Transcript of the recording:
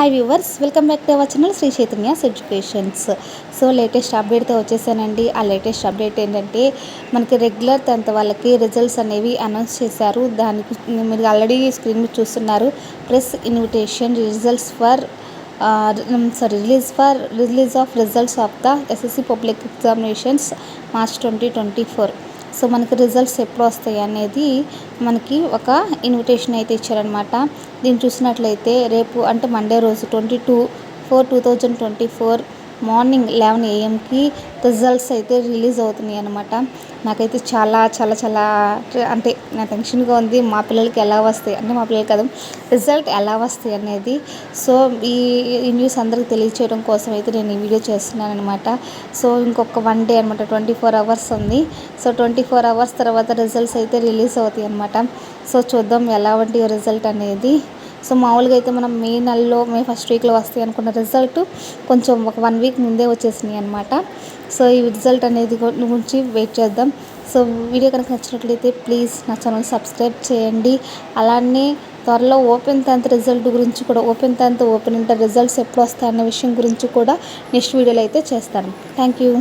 Hi viewers, welcome back to our channel Sri Chaitanya's educations. So latest అప్డేట్తో వచ్చేసానండి. ఆ latest update ఏంటంటే మనకి రెగ్యులర్ 10th వాళ్ళకి రిజల్ట్స్ అనేవి అనౌన్స్ చేశారు. దానికి మీరు ఆల్రెడీ స్క్రీన్ మీద చూస్తున్నారు. Press invitation results for release of results of the SSC public examinations March 2024. So మనకి రిజల్ట్స్ ఎప్పుడు వస్తాయి అనేది మనకి ఒక ఇన్విటేషన్ అయితే ఇచ్చారనమాట. దీన్ని చూసినట్లయితే రేపు అంటే మండే రోజు 22/4/2024 మార్నింగ్ 11 AM రిజల్ట్స్ అయితే రిలీజ్ అవుతున్నాయి అనమాట. నాకైతే చాలా చాలా చాలా అంటే నా టెన్షన్గా ఉంది. మా పిల్లలకి ఎలా వస్తాయి అంటే మా పిల్లలకి కదా రిజల్ట్ ఎలా వస్తాయి అనేది. సో ఈ న్యూస్ అందరికి తెలియచేయడం కోసం అయితే నేను ఈ వీడియో చేస్తున్నాను అనమాట. సో ఇంకొక 1 డే అనమాట, 24 hours ఉంది. సో 24 hours తర్వాత రిజల్ట్స్ అయితే రిలీజ్ అవుతాయి అనమాట. సో చూద్దాం ఎలా ఉంటాయి రిజల్ట్ అనేది. సో మామూలుగా అయితే మనం మే 1st వీక్లో వస్తాయి అనుకున్న రిజల్ట్ కొంచెం ఒక 1 week ముందే వచ్చేసినాయి అనమాట. సో ఈ రిజల్ట్ అనేది గురించి వెయిట్ చేద్దాం. సో వీడియో కనుక నచ్చినట్లయితే ప్లీజ్ నా ఛానల్ సబ్స్క్రైబ్ చేయండి. అలానే త్వరలో ఓపెన్ 10th రిజల్ట్ గురించి కూడా, open 10th open inter results ఎప్పుడు వస్తాయన్న విషయం గురించి కూడా నెక్స్ట్ వీడియోలో అయితే చేస్తాను. Thank you.